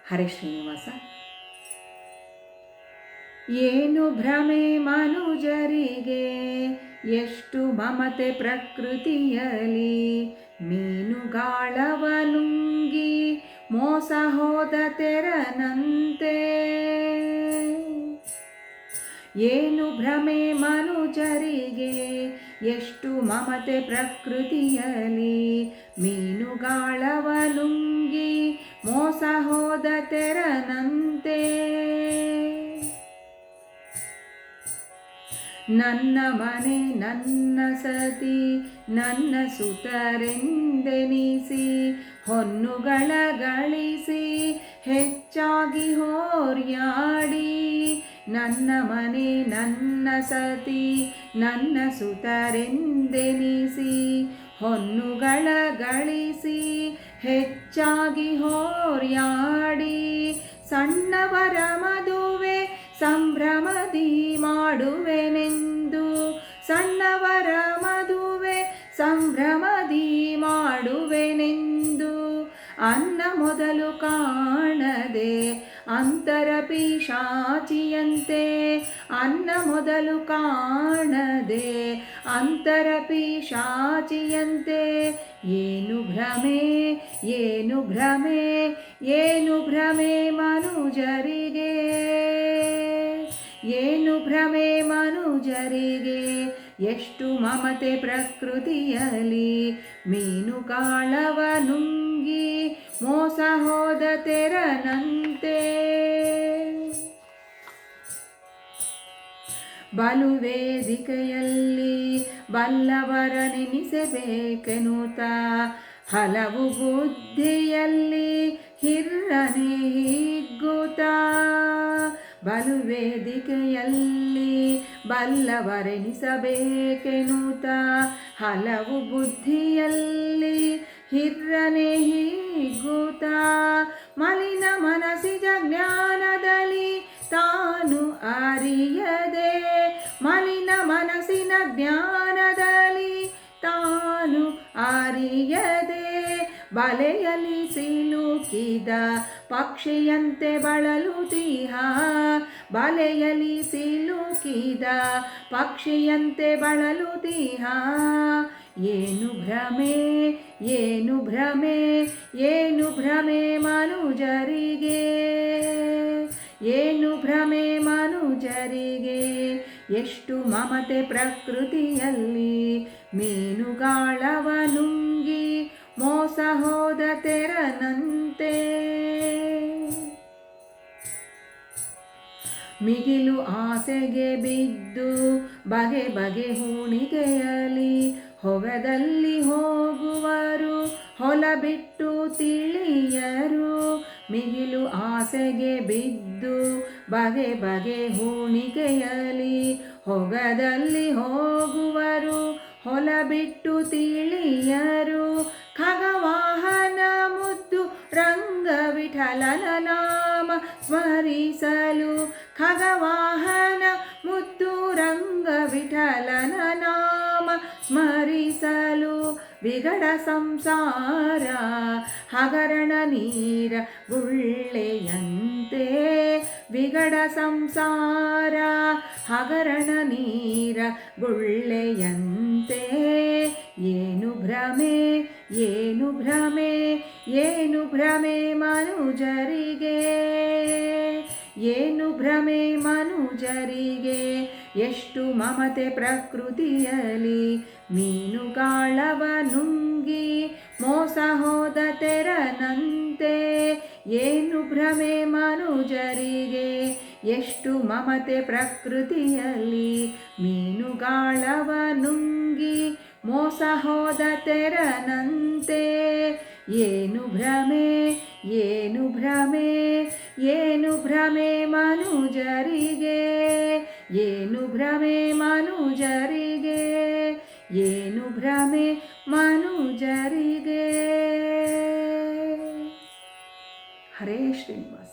ಹರೇ ಶ್ರೀನಿವಾಸ. ಏನು ಭ್ರಮೆ ಮನುಜರಿಗೆ, ಎಷ್ಟು ಮಮತೆ ಪ್ರಕೃತಿಯಲಿ, ಮೀನುಗಾಳವ ನುಂಗಿ ಮೋಸ ಹೋದ ತೆರನಂತೆ. ಏನು ಭ್ರಮೆ ಮನುಜರಿಗೆ, ಎಷ್ಟು ಮಮತೆ ಪ್ರಕೃತಿಯಲಿ, ಮೀನುಗಾಳವ ನುಂಗಿ ಮೋಸ ಹೋದ ತೆರನಂತೆ. ನನ್ನ ಮನೆ ನನ್ನ ಸತಿ ನನ್ನ ಸುತರೆಂದೆನಿಸಿ, ಹೊನ್ನುಗಳ ಗಳಿಸಿ ಹೆಚ್ಚಾಗಿ ಹೋರ್ಯಾಡಿ. ನನ್ನ ಮನೆ ನನ್ನ ಸತಿ ನನ್ನ ಸುತರೆಂದೆನಿಸಿ, ಹೊನ್ನುಗಳ ಗಳಿಸಿ ಹೆಚ್ಚಾಗಿ ಹೋರ್ಯಾಡಿ. ಸಣ್ಣವರ ಮದುವೆ ಸಂಭ್ರಮದಿ ಮಾಡುವೆನೆಂದು, ಸಣ್ಣವರ ಮದುವೆ ಸಂಭ್ರಮದಿ ಮಾಡುವೆನೆಂದು, ಅನ್ನ ಮೊದಲು ಕಾಣದೆ ಅಂತರ ಪಿಶಾಚಿಯಂತೆ. ಅನ್ನ ಮೊದಲು ಕಾಣದೆ ಅಂತರ ಪಿಶಾಚಿಯಂತೆ. ಏನು ಭ್ರಮೆ ಏನು ಭ್ರಮೆ ಏನು ಭ್ರಮೆ ಮನುಜರಿಗೆ, ಏನು ಭ್ರಮೆ ಮನುಜರಿಗೆ, ಎಷ್ಟು ಮಮತೆ ಪ್ರಕೃತಿಯಲಿ, ಮೀನುಗಾಳವ ನುಂಗಿ ಮೋಸ ಹೋದ ತೆರನಂತೆ. ಬಲು ವೇದಿಕೆಯಲ್ಲಿ ಬಲ್ಲವರ ನೆನೆಸಬೇಕೆನುತ, ಹಲವು ಬುದ್ಧಿಯಲ್ಲಿ ಹಿರ್ರನೆ ಹಿಗ್ಗುತ್ತ. ಬಲು ವೇದಿಕೆಯಲ್ಲಿ ಬಲ್ಲವರೆನಿಸಬೇಕೆನುತ, ಹಲವು ಬುದ್ಧಿಯಲ್ಲಿ ಹಿರ್ರನೆ ಹಿಗ್ಗುತ್ತ. ಮಲಿನ ಮನಸ್ಸಿನ ಜ್ಞಾನದಲ್ಲಿ ತಾನು ಅರಿಯದೆ, ಮಲಿನ ಮನಸ್ಸಿನ ಜ್ಞಾನದಲ್ಲಿ ತಾನು ಅರಿಯದೆ, ಬಲೆಯಲ್ಲಿ ಸಿಲುಕಿದ ಪಕ್ಷಿಯಂತೆ ಬಳಲುತಿಹ. ಬಲೆಯಲ್ಲಿ ಸಿಲುಕಿದ ಪಕ್ಷಿಯಂತೆ ಬಳಲುತಿಹ. ಏನು ಭ್ರಮೆ ಏನು ಭ್ರಮೆ ಏನು ಭ್ರಮೆ ಮನುಜರಿಗೆ, ಏನು ಭ್ರಮೆ ಮನುಜರಿಗೆ, ಎಷ್ಟು ಮಮತೆ ಪ್ರಕೃತಿಯಲ್ಲಿ, ಮೀನುಗಾಳವ ನುಂಗಿ ಮೋಸ ಹೋದ ತೆರನಂತೆ. ಮಿಗಿಲು ಆಸೆಗೆ ಬಿದ್ದು ಬಗೆ ಬಗೆ ಹೂಣಿಗೆಯಲಿ, ಹೊಗದಲ್ಲಿ ಹೋಗುವರು ಹೊಲ ಬಿಟ್ಟು ತಿಳಿಯರು. ಮಿಗಿಲು ಆಸೆಗೆ ಬಿದ್ದು ಬಗೆ ಬಗೆ ಹೂಣಿಗೆಯಲಿ, ಹೊಗದಲ್ಲಿ ಹೋಗುವರು ಹೊಲ ಬಿಟ್ಟು ತಿಳಿಯರು. ಖಗವಾಹನ ಮುದ್ದು ರಂಗ ವಿಠಲನ ನಾಮ ಸ್ಮರಿಸಲು, ಖಗವಾಹನ ಮುದ್ದು ರಂಗ ವಿಠಲನ ನಾಮ ಸ್ಮರಿಸಲು. ವಿಗಡ ಸಂಸಾರ ಹಗರಣ ನೀರ ಗುಳ್ಳೆಯಂತೆ, ವಿಗಡ ಸಂಸಾರ ಹಗರಣ ನೀರ ಗುಳ್ಳೆಯಂತೆ. ಏನು ಭ್ರಮೆ ಏನು ಭ್ರಮೆ ಏನು ಭ್ರಮೆ ಮನುಜರಿಗೆ, ಏನು ಭ್ರಮೆ ಮನುಜರಿಗೆ, ಎಷ್ಟು ಮಮತೆ ಪ್ರಕೃತಿಯಲಿ, ಮೀನುಗಾಳವ ನುಂಗಿ ಮೋಸ ಹೋದ ತೆರನಂತೆ. ಏನು ಭ್ರಮೆ ಮನುಜರಿಗೆ, ಎಷ್ಟು ಮಮತೆ ಪ್ರಕೃತಿಯಲಿ, ಮೀನುಗಾಳವ ನುಂಗಿ ಮೋಸ ಹೋದ ತೆರನಂತೆ. ಏನು ಭ್ರಮೆ ಏನು ಭ್ರಮೆ ಏನು ಭ್ರಮೆ ಮನುಜರಿಗೆ, ಏನು ಭ್ರಮೆ ಮನುಜರಿಗೆ, ಏನು ಭ್ರಮೆ ಮನುಜರಿಗೆ. ಹರೇ ಶ್ರೀನಿವಾಸ.